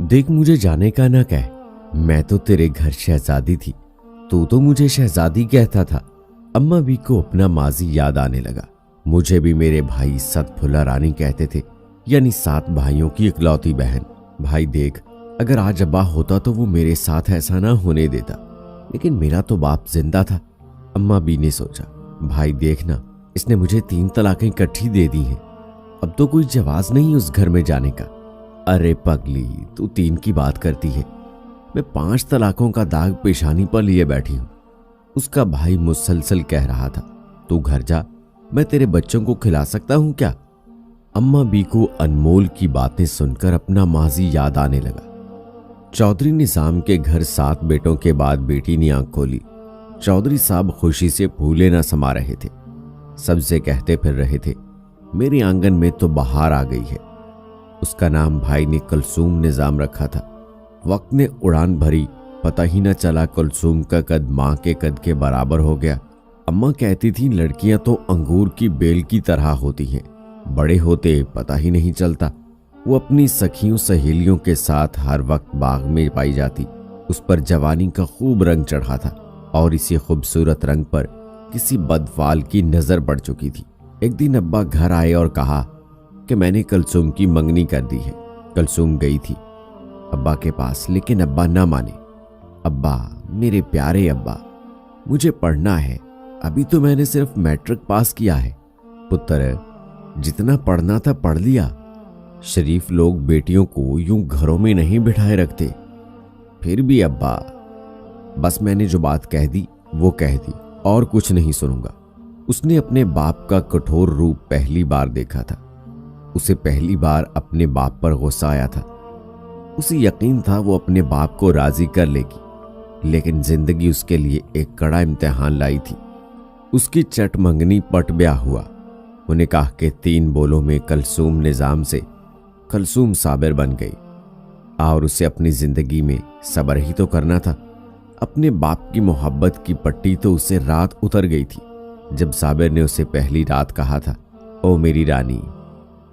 देख, मुझे जाने का ना कह। मैं तो तेरे घर शहजादी थी, तू तो मुझे शहजादी कहता था। अम्मा भी को अपना माजी याद आने लगा। मुझे भी मेरे भाई सतफुला रानी कहते थे, यानी 7 भाइयों की इकलौती बहन। भाई देख, अगर आज अब्बा होता तो वो मेरे साथ ऐसा ना होने देता, लेकिन मेरा तो बाप जिंदा था। अम्मा भी ने सोचा, भाई देखना, इसने मुझे 3 तलाकें इकट्ठी दे दी हैं। अब तो कोई जवाज नहीं उस घर में जाने का। अरे पगली, तू 3 की बात करती है, मैं 5 तलाकों का दाग पेशानी पर लिए बैठी हूं। उसका भाई मुसलसल कह रहा था, तू घर जा, मैं तेरे बच्चों को खिला सकता हूं क्या। अम्मा बी को अनमोल की बातें सुनकर अपना माजी याद आने लगा। चौधरी निजाम के घर 7 बेटों के बाद बेटी ने आंख खोली। चौधरी साहब खुशी से फूले न समा रहे थे। सबसे कहते फिर रहे थे, मेरे आंगन में तो बहार आ गई है। उसका नाम भाई ने कुलसूम निजाम रखा था। वक्त ने उड़ान भरी, पता ही न चला कुलसूम का कद माँ के कद के बराबर हो गया। अम्मा कहती थी, लड़कियां तो अंगूर की बेल की तरह होती हैं, बड़े होते पता ही नहीं चलता। वो अपनी सखियों सहेलियों के साथ हर वक्त बाग में पाई जाती। उस पर जवानी का खूब रंग चढ़ा था और इसी खूबसूरत रंग पर किसी बदफाल की नजर पड़ चुकी थी। एक दिन अब्बा घर आए और कहा कि मैंने कुलसूम की मंगनी कर दी है। कुलसूम गई थी अब्बा के पास, लेकिन अब्बा ना माने। अब्बा, मेरे प्यारे अब्बा, मुझे पढ़ना है, अभी तो मैंने सिर्फ मैट्रिक पास किया है। पुत्र, जितना पढ़ना था पढ़ लिया। शरीफ लोग बेटियों को यूं घरों में नहीं बिठाए रखते। फिर भी अब्बा, बस मैंने जो बात कह दी वो कह दी, और कुछ नहीं सुनूंगा। उसने अपने बाप का कठोर रूप पहली बार देखा था। उसे पहली बार अपने बाप पर गुस्सा आया था। उसे यकीन था वो अपने बाप को राजी कर लेगी, लेकिन जिंदगी उसके लिए एक कड़ा इम्तिहान लाई थी। उसकी चट मंगनी पट ब्याह हुआ। उन्हें कहा कि 3 बोलों में कुलसूम निजाम से कुलसूम साबिर बन गई, और उसे अपनी जिंदगी में सब्र ही तो करना था। अपने बाप की मोहब्बत की पट्टी तो उसे रात उतर गई थी जब साबिर ने उसे पहली रात कहा था, ओ मेरी रानी,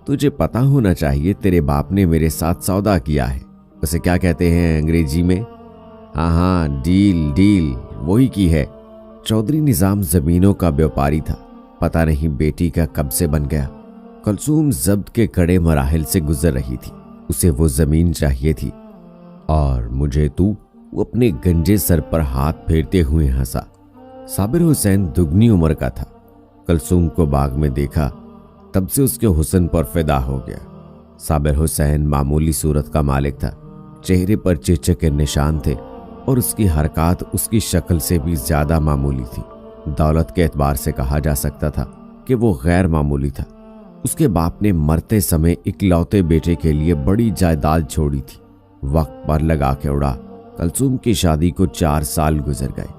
तुझे पता होना चाहिए तेरे बाप ने मेरे साथ सौदा किया है। उसे क्या कहते हैं अंग्रेजी में? हाँ, डील डील वही की है। चौधरी निजाम जमीनों का व्यापारी था, पता नहीं बेटी का कब से बन गया। कुलसूम जब्त के कड़े मराहिल से गुजर रही थी। उसे वो जमीन चाहिए थी, और मुझे तू, वो अपने गंजे सर पर हाथ फेरते हुए हंसा। साबिर हुसैन दुगनी उम्र का था। कुलसूम को बाग में देखा, तब से उसके हुस्न पर फिदा हो गया। साबिर हुसैन मामूली सूरत का मालिक था। चेहरे पर चिचक के निशान थे और उसकी हरकत उसकी शक्ल से भी ज्यादा मामूली थी। दौलत के एतबार से कहा जा सकता था कि वो गैर मामूली था। उसके बाप ने मरते समय इकलौते बेटे के लिए बड़ी जायदाद छोड़ी थी। वक्त पर लगा के उड़ा। कुलसूम की शादी को 4 साल गुजर गए,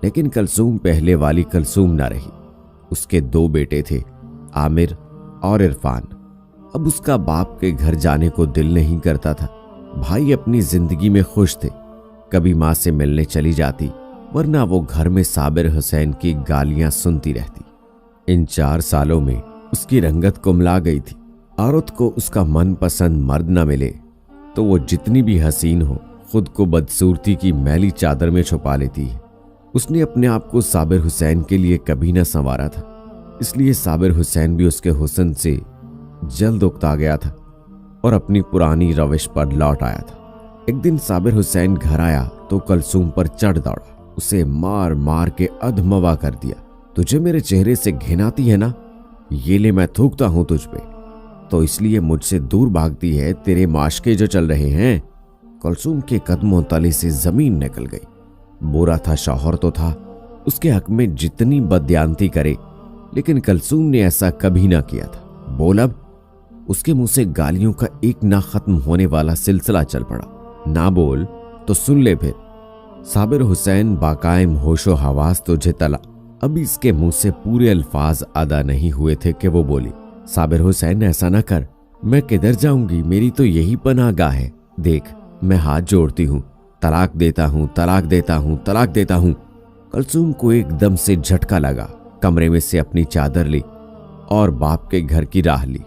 लेकिन कुलसूम पहले वाली कुलसूम न रही। उसके 2 बेटे थे, आमिर और इरफान। अब उसका बाप के घर जाने को दिल नहीं करता था। भाई अपनी जिंदगी में खुश थे। कभी माँ से मिलने चली जाती, वरना वो घर में साबिर हुसैन की गालियां सुनती रहती। इन 4 सालों में उसकी रंगत कुमला गई थी। औरत को उसका मनपसंद मर्द न मिले तो वो जितनी भी हसीन हो, खुद को बदसूरती की मैली चादर में छुपा लेती है। उसने अपने आप को साबिर हुसैन के लिए कभी न संवारा था, इसलिए साबिर हुसैन भी उसके हुस्न से जल्द उकता गया था और अपनी पुरानी रविश पर लौट आया था। एक दिन साबिर हुसैन घर आया तो कुलसूम पर चढ़ दौड़ा। उसे मार मार के अधमवा कर दिया। तुझे मेरे चेहरे से घिन आती है ना? ये ले, मैं थूकता हूं तुझ पे, तो इसलिए मुझसे दूर भागती है। तेरे माशके जो चल रहे हैं। कुलसूम के कदमों तले से जमीन निकल गई। बुरा था, शौहर तो था, उसके हक में जितनी बदयांती करे, लेकिन कुलसूम ने ऐसा कभी ना किया था। बोल अब। उसके मुंह से गालियों का एक ना खत्म होने वाला सिलसिला चल पड़ा। ना बोल तो सुन ले फिर। साबिर हुसैन बाकायम होशो हवास तुझे तला। अभी इसके मुंह से पूरे अल्फाज अदा नहीं हुए थे कि वो बोली, साबिर हुसैन ऐसा ना कर, मैं किधर जाऊंगी, मेरी तो यही पनाहगाह है। देख, मैं हाथ जोड़ती हूँ, तलाक देता हूँ, तलाक देता हूँ, तलाक देता हूँ। कुलसूम को एकदम से झटका लगा। कमरे में से अपनी चादर ली और बाप के घर की राह ली।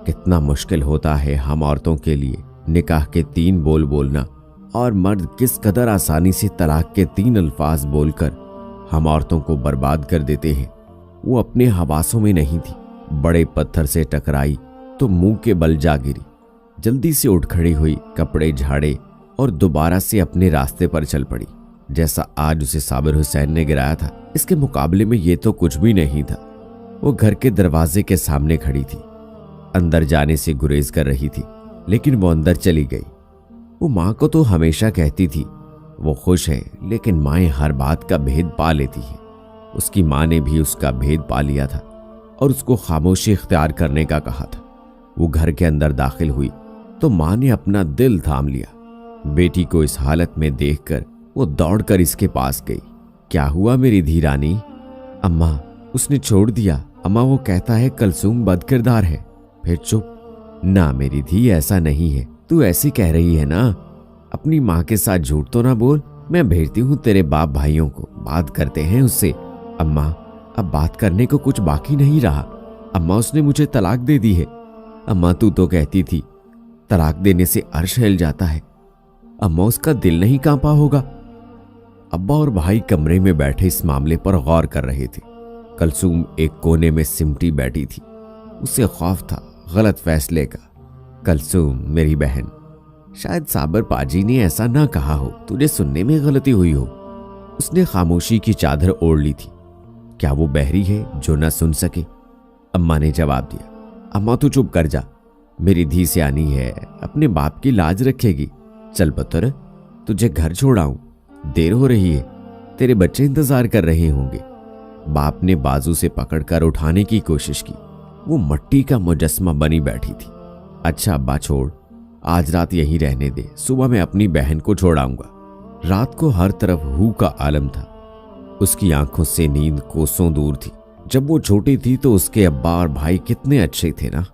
कितना मुश्किल होता है हम औरतों के लिए निकाह के 3 बोल बोलना और मर्द किस कदर आसानी से तलाक के 3 अल्फाज बोलकर हम औरतों को बर्बाद कर देते हैं, वो अपने हवासों में नहीं थी। बड़े पत्थर से टकराई तो मुंह के बल जा गिरी। जल्दी से उठ खड़ी हुई, कपड़े झाड़े और दोबारा से अपने रास्ते पर चल पड़ी। जैसा आज उसे साबिर हुसैन ने गिराया था, इसके मुकाबले में ये तो कुछ भी नहीं था। वो घर के दरवाजे के सामने खड़ी थी, अंदर जाने से गुरेज कर रही थी, लेकिन वो अंदर चली गई। वो माँ को तो हमेशा कहती थी वो खुश है, लेकिन माएँ हर बात का भेद पा लेती हैं। उसकी माँ ने भी उसका भेद पा लिया था और उसको खामोशी इख्तियार करने का कहा था। वो घर के अंदर दाखिल हुई तो माँ ने अपना दिल थाम लिया। बेटी को इस हालत में देखकर वो दौड़कर इसके पास गई। क्या हुआ मेरी धी रानी? अम्मा, उसने छोड़ दिया। अम्मा, वो कहता है कलसूम बदकिरदार है। फिर चुप। ना मेरी धी, ऐसा नहीं है। तू ऐसी कह रही है ना? अपनी माँ के साथ झूठ तो ना बोल। मैं भेजती हूँ तेरे बाप भाइयों को, बात करते हैं उससे। अम्मा, अब बात करने को कुछ बाकी नहीं रहा। अम्मा, उसने मुझे तलाक दे दी है। अम्मा, तू तो कहती थी तलाक देने से अर्श हिल जाता है। अम्मा, उसका दिल नहीं कांपा होगा। अब्बा और भाई कमरे में बैठे इस मामले पर गौर कर रहे थे। कलसूम एक कोने में सिमटी बैठी थी। उसे खौफ था गलत फैसले का। कलसूम मेरी बहन, शायद साबर पाजी ने ऐसा ना कहा हो, तुझे सुनने में गलती हुई हो। उसने खामोशी की चादर ओढ़ ली थी। क्या वो बहरी है जो ना सुन सके? अम्मा ने जवाब दिया। अम्मा, तू चुप कर जा। मेरी धी सियानी है, अपने बाप की लाज रखेगी। चल पुत्र, तुझे घर छोड़ाऊं, देर हो रही है, तेरे बच्चे इंतजार कर रहे होंगे। बाप ने बाजू से पकड़कर उठाने की कोशिश की। वो मट्टी का मुजस्मा बनी बैठी थी। अच्छा अब्बा, छोड़, आज रात यहीं रहने दे, सुबह मैं अपनी बहन को छोड़ाऊंगा। रात को हर तरफ हू का आलम था। उसकी आंखों से नींद कोसों दूर थी। जब वो छोटी थी तो उसके अब्बा और भाई कितने अच्छे थे ना,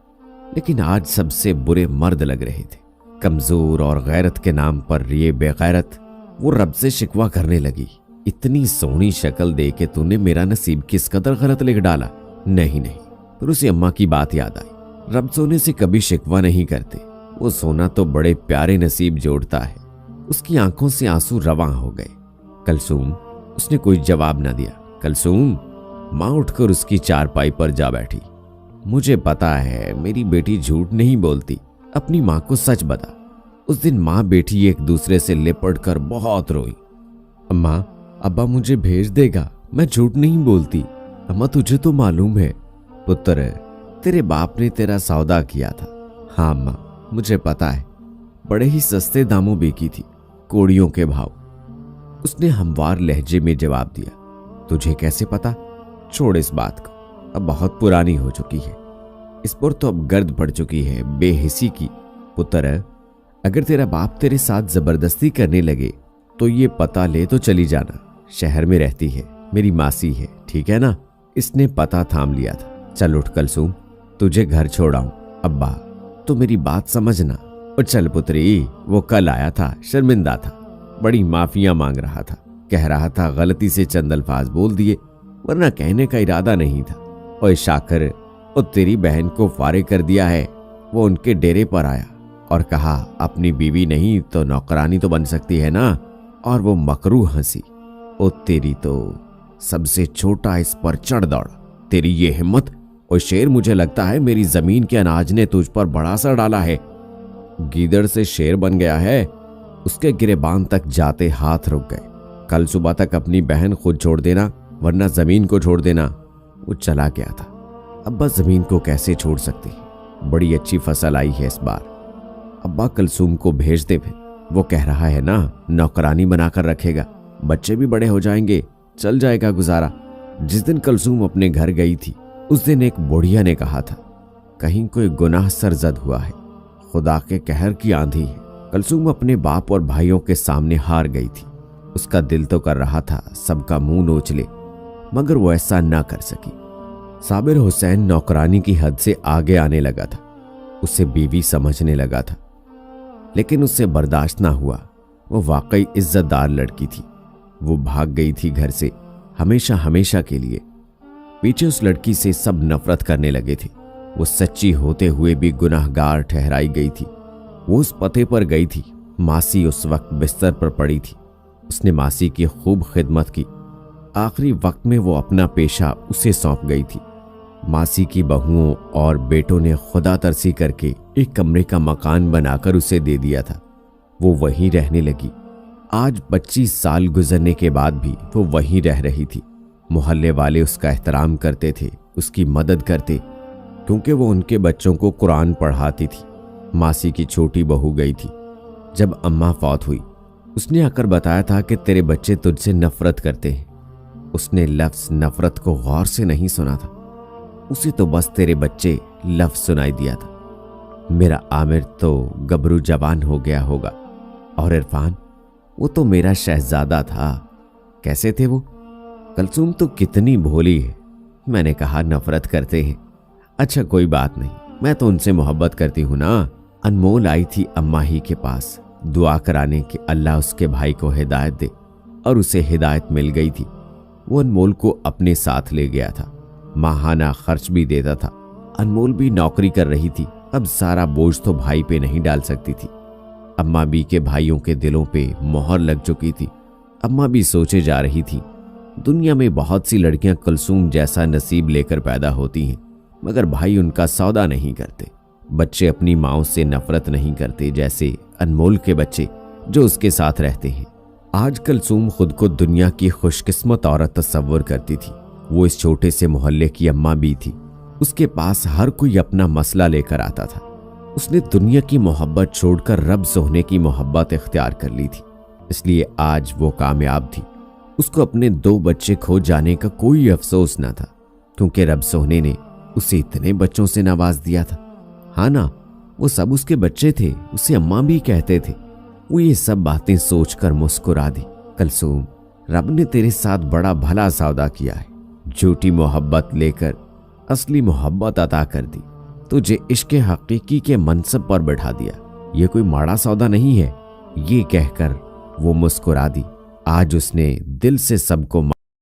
लेकिन आज सबसे बुरे मर्द लग रहे थे। कमजोर और गैरत के नाम पर ये बेगैरत। वो रब से शिकवा करने लगी। इतनी सोहनी शक्ल दे के तूने मेरा नसीब किस कदर गलत लिख डाला। नहीं नहीं, फिर उसे अम्मा की बात याद आई। रब सोने से कभी शिकवा नहीं करते, वो सोना तो बड़े प्यारे नसीब जोड़ता है। उसकी आंखों से आंसू रवां हो गए। कलसूम, उसने कोई जवाब ना दिया। कलसूम, माँ उठकर उसकी चारपाई पर जा बैठी। मुझे पता है मेरी बेटी झूठ नहीं बोलती, अपनी माँ को सच बता। उस दिन माँ बेटी एक दूसरे से लिपट कर बहुत रोई। अम्मा, अब्बा मुझे भेज देगा, मैं झूठ नहीं बोलती। अम्मा, तुझे तो मालूम है। पुत्र, तेरे बाप ने तेरा सौदा किया था। हाँ अम्मा, मुझे पता है, बड़े ही सस्ते दामों बिकी थी, कोड़ियों के भाव। उसने हमवार लहजे में जवाब दिया। तुझे कैसे पता? छोड़ इस बात को, अब बहुत पुरानी हो चुकी है। इस पर तो अब गर्द पड़ चुकी है बेहिसी की। पुत्र, अगर तेरा बाप तेरे साथ जबरदस्ती करने लगे तो ये पता ले तो चली जाना, शहर में रहती है, मेरी मासी है, ठीक है ना? इसने पता थाम लिया था। चल उठ कलसूम, तुझे घर छोड़ाऊं। अब्बा, तो मेरी बात समझना। और चल पुत्री, वो कल आया था, शर्मिंदा था, बड़ी माफिया मांग रहा था, कह रहा था गलती से चंद अल्फाज बोल दिए, वरना कहने का इरादा नहीं था। और शाकर, और तेरी बहन को फारिग कर दिया है। वो उनके डेरे पर आया और कहा अपनी बीवी नहीं तो नौकरानी तो बन सकती है ना। और वो मकरू हंसी। ओ तेरी तो सबसे छोटा इस पर चढ़ दौड़ा। तेरी ये हिम्मत! और शेर, मुझे लगता है मेरी जमीन के अनाज ने तुझ पर बड़ा असर डाला है। गीदड़ से शेर बन गया है। उसके गिरेबान तक जाते हाथ रुक गए। कल सुबह तक अपनी बहन खुद छोड़ देना, वरना जमीन को छोड़ देना। वो चला गया था। अब्बा जमीन को कैसे छोड़ सकती? बड़ी अच्छी फसल आई है इस बार। अब्बा कलसूम को भेज दे। फिर वो कह रहा है ना नौकरानी बनाकर रखेगा, बच्चे भी बड़े हो जाएंगे, चल जाएगा गुजारा। जिस दिन कलसूम अपने घर गई थी उस दिन एक बुढ़िया ने कहा था कहीं कोई गुनाह सरजद हुआ है, खुदा के कहर की आंधी है। कलसूम अपने बाप और भाइयों के सामने हार गई थी। उसका दिल तो कर रहा था सबका मुंह नोच ले, मगर वो ऐसा ना कर सकी। साबिर हुसैन नौकरानी की हद से आगे आने लगा था, उसे बीवी समझने लगा था, लेकिन उससे बर्दाश्त ना हुआ। वो वाकई इज्जतदार लड़की थी। वो भाग गई थी घर से हमेशा हमेशा के लिए। पीछे उस लड़की से सब नफरत करने लगे थे। वो सच्ची होते हुए भी गुनाहगार ठहराई गई थी। वो उस पते पर गई थी। मासी उस वक्त बिस्तर पर पड़ी थी। उसने मासी की खूब खिदमत की। आखिरी वक्त में वो अपना पेशा उसे सौंप गई थी। मासी की बहुओं और बेटों ने खुदा तरसी करके एक कमरे का मकान बनाकर उसे दे दिया था। वो वहीं रहने लगी। आज 25 साल गुजरने के बाद भी वो वहीं रह रही थी। मोहल्ले वाले उसका एहतराम करते थे, उसकी मदद करते, क्योंकि वो उनके बच्चों को कुरान पढ़ाती थी। मासी की छोटी बहू गई थी। जब अम्मा फौत हुई, उसने आकर बताया था कि तेरे बच्चे तुझसे नफरत करते हैं। उसने लफ्ज नफरत को गौर से नहीं सुना था। उसे तो बस तेरे बच्चे लफ्ज सुनाई दिया था। मेरा आमिर तो गबरू जवान हो गया होगा, और इरफान, वो तो मेरा शहजादा था। कैसे थे वो? कलसूम तो कितनी भोली है। मैंने कहा नफरत करते हैं। अच्छा कोई बात नहीं, मैं तो उनसे मोहब्बत करती हूं ना। अनमोल आई थी अम्मा ही के पास दुआ कराने कि अल्लाह उसके भाई को हिदायत दे, और उसे हिदायत मिल गई थी। वो अनमोल को अपने साथ ले गया था। माहाना खर्च भी देता था। अनमोल भी नौकरी कर रही थी। अब सारा बोझ तो भाई पे नहीं डाल सकती थी। अम्मा भी के भाइयों के दिलों पे मोहर लग चुकी थी। अम्मा भी सोचे जा रही थी, दुनिया में बहुत सी लड़कियां कुलसूम जैसा नसीब लेकर पैदा होती हैं, मगर भाई उनका सौदा नहीं करते। बच्चे अपनी माओ से नफरत नहीं करते, जैसे अनमोल के बच्चे जो उसके साथ रहते हैं। आज कुलसूम खुद को दुनिया की खुशकिस्मत औरत तस्वर करती थी। वो इस छोटे से मोहल्ले की अम्मा भी थी। उसके पास हर कोई अपना मसला लेकर आता था। उसने दुनिया की मोहब्बत छोड़कर रब सोहने की मोहब्बत इख्तियार कर ली थी, इसलिए आज वो कामयाब थी। उसको अपने 2 बच्चे खो जाने का कोई अफसोस न था, क्योंकि रब सोहने ने उसे इतने बच्चों से नवाज दिया था। हाँ ना, वो सब उसके बच्चे थे, उसे अम्मा भी कहते थे। वो ये सब बातें सोचकर मुस्कुरा दी। कुलसूम, रब ने तेरे साथ बड़ा भला सौदा किया है। झूठी मोहब्बत लेकर असली मोहब्बत अता कर दी। तुझे इश्क हकीकी के मनसब पर बैठा दिया। ये कोई माड़ा सौदा नहीं है। ये कहकर वो मुस्कुरा दी। आज उसने दिल से सबको